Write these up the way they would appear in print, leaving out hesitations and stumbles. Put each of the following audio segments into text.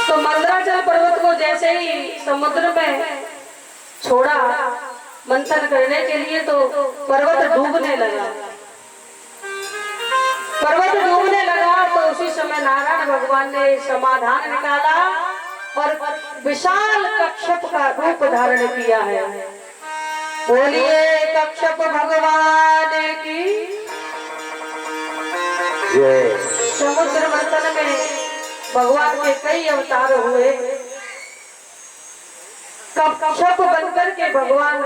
तो मंदराचल पर्वत को जैसे ही समुद्र में छोड़ा मंथन करने के लिए, तो पर्वत डूबने लगा। पर्वत डूबने लगा तो उसी समय नारायण भगवान ने समाधान निकाला और विशाल कच्छप का रूप धारण किया है। बोलिए कच्छप भगवान की जय। समुद्र मंथन में भगवान के कई अवतार हुए। कच्छप बनकर के भगवान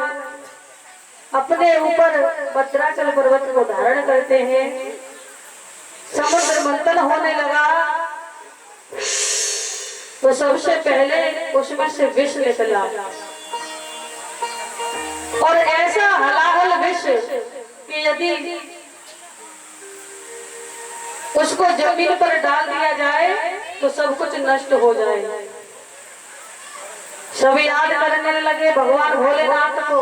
अपने ऊपर भद्राचल पर्वत को धारण करते हैं। समुद्र मंथन होने लगा तो सबसे पहले उसमें से विष निकला और ऐसा हलाहल विष कि यदि उसको जमीन पर डाल दिया जाए तो सब कुछ नष्ट हो जाए। सभी याद करने लगे भगवान भोलेनाथ को।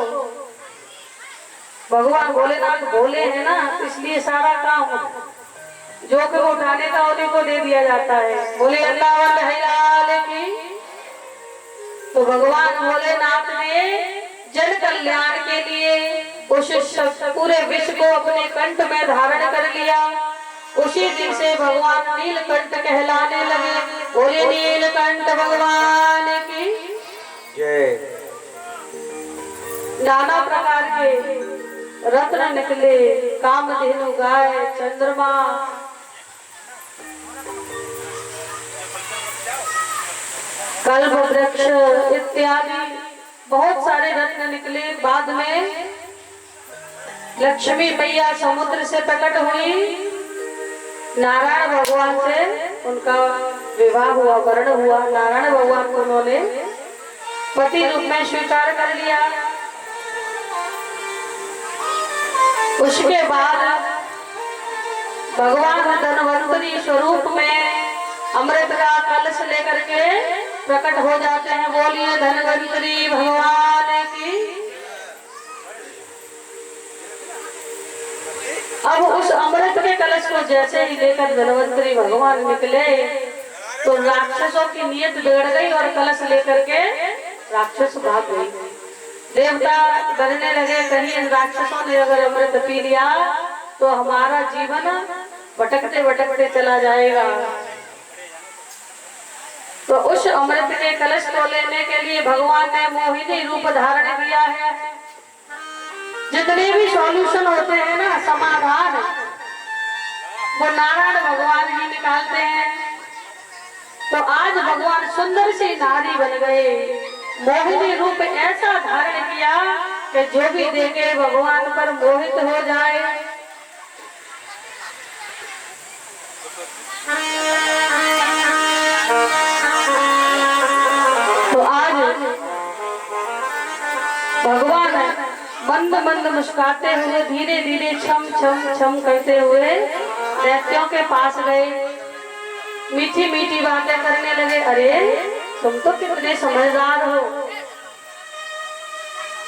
भगवान भोलेनाथ भोले हैं ना, इसलिए सारा काम जो कि उठाने का उन्हीं को दे दिया जाता है। बोले अल्लाह की। तो भगवान भोलेनाथ ने जन कल्याण के लिए उस पूरे विश्व को अपने कंठ में धारण कर लिया। उसी दिन से भगवान नीलकंठ कहलाने लगे। बोले नीलकंठ भगवान की जय। नाना प्रकार के रत्न निकले, कामधेनु गाय, चंद्रमा, कल्प वृक्ष इत्यादि बहुत सारे रत्न निकले। बाद में लक्ष्मी मैया समुद्र से प्रकट हुई। नारायण भगवान से उनका विवाह हुआ, वर्ण हुआ। नारायण भगवान को उन्होंने पति रूप में स्वीकार कर लिया। उसके बाद भगवान धन्वंतरी स्वरूप में अमृत का कलश लेकर के प्रकट हो जाते हैं। बोलिए धन्वंतरी भगवान की। अब उस अमृत के कलश को जैसे ही लेकर धन्वंतरी भगवान निकले तो राक्षसों की नीयत बिगड़ गई और कलश लेकर के राक्षस भाग गई। देवता डरने लगे, कहीं राक्षसों ने अगर अमृत पी लिया तो हमारा जीवन भटकते भटकते चला जाएगा। तो उस अमृत के कलश को लेने के लिए भगवान ने मोहिनी रूप धारण किया है। जितने भी सॉल्यूशन होते हैं ना, समाधान, वो नारायण भगवान ही निकालते हैं। तो आज भगवान सुंदर सी नारी बन गए। मोहिनी रूप ऐसा धारण किया कि जो भी देखे भगवान पर मोहित हो जाए। तो आज भगवान मंद मंद मुस्कुराते हुए धीरे धीरे छम छम छम करते हुए दैत्यों के पास गए। मीठी मीठी बातें करने लगे। अरे तुम तो कितने समझदार हो,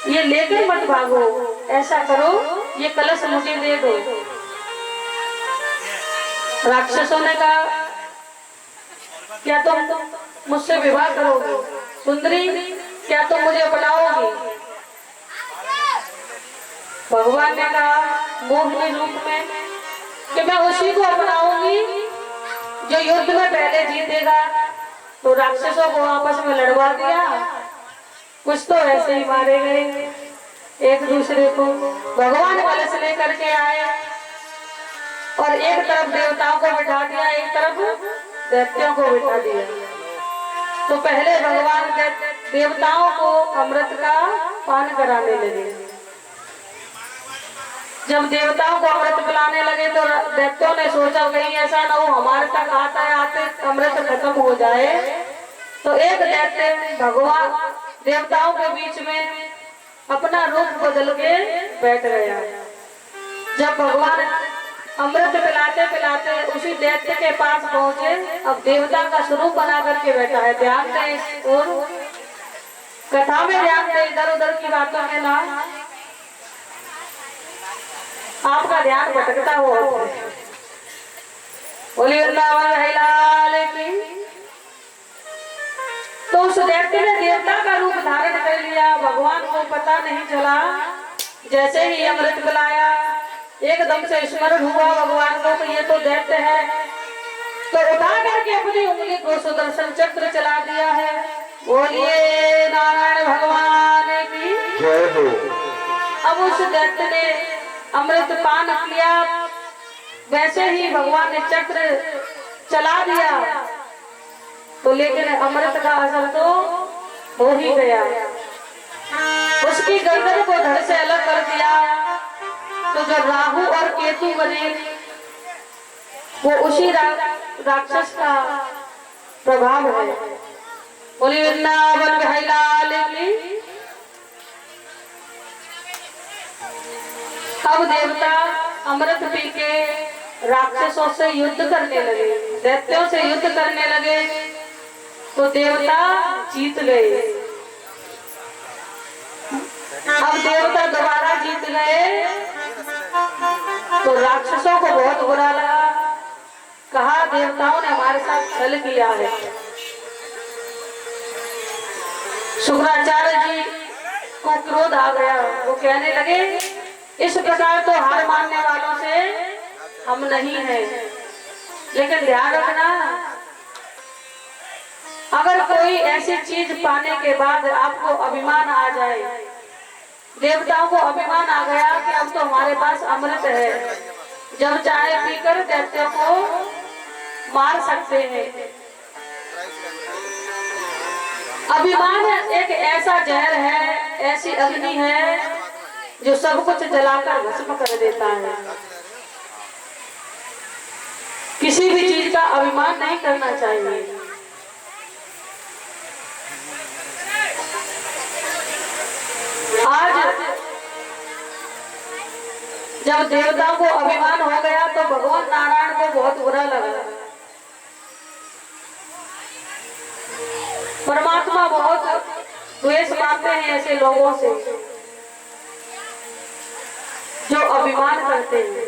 ये लेकर मत भागो, ऐसा करो ये कलश मुझे दे दो। राक्षसों ने कहा क्या तुम मुझसे विवाह करोगे? सुंदरी क्या तुम मुझे अपनाओगी? भगवान ने कहा मोहिनी रूप में कि मैं उसी को अपनाऊंगी जो युद्ध में पहले जीतेगा। तो राक्षसों को आपस में लड़वा दिया। कुछ तो ऐसे ही मारे गए एक दूसरे को। भगवान कलश लेकर के आए और एक तरफ देवताओं को बिठा दिया, एक तरफ दैत्यों को बिठा दिया। तो पहले भगवान देवताओं को अमृत का पान कराने लगे। जब देवताओं को अमृत पिलाने लगे तो दैत्यों ने सोचा कहीं ऐसा ना हो हमारे तक आते आते अमृत खत्म हो जाए। तो एक दैत्य भगवान देवताओं के बीच में अपना रूप बदल के बैठ गया। जब भगवान अमृत पिलाते पिलाते उसी दैत्य के पास पहुंचे, अब देवता का स्वरूप बना करके बैठा है। ध्यान दें और कथा में ध्यान दें, इधर उधर की बातों में ना आपका ध्यान भटकता हो। बोलिए वृंदावन लाल की। उस दैत्य ने देवता का रूप धारण कर लिया। भगवान को पता नहीं चला। जैसे ही अमृत पिलाया एकदम से स्मरण हुआ भगवान को कि ये तो दैत्य है। तो उठा करके अपनी उंगली को सुदर्शन चक्र चला दिया है। बोलिए नारायण भगवान की जय हो। अब उस दैत्य ने अमृत पान किया। वैसे ही भगवान ने चक्र चला दिया तो लेकिन अमृत का असर तो हो ही गया। उसकी गर्दन को धड़ से अलग कर दिया। तो जो राहु और केतु बने वो उसी राक्षस का प्रभाव है। बोली वृंदावन बिहारी लाल की। अब देवता अमृत पी के राक्षसों से युद्ध करने लगे, दैत्यों से युद्ध करने लगे। तो देवता जीत गए। अब देवता दोबारा जीत गए तो राक्षसों को बहुत बुरा लगा। कहा देवताओं ने हमारे साथ छल किया है। शुक्राचार्य जी को क्रोध आ गया। वो कहने लगे इस प्रकार तो हार मानने वालों से हम नहीं हैं। लेकिन ध्यान रखना, अगर कोई ऐसी चीज पाने के बाद आपको अभिमान आ जाए, देवताओं को अभिमान आ गया कि अब तो हमारे पास अमृत है, जब चाहे पीकर दैत्यों को मार सकते हैं। अभिमान एक ऐसा जहर है, ऐसी अग्नि है जो सब कुछ जलाकर भस्म कर देता है। किसी भी चीज का अभिमान नहीं करना चाहिए। आज जब देवताओं को अभिमान हो गया तो भगवान नारायण को बहुत बुरा लगा। परमात्मा बहुत द्वेष मानते हैं ऐसे लोगों से जो अभिमान करते हैं।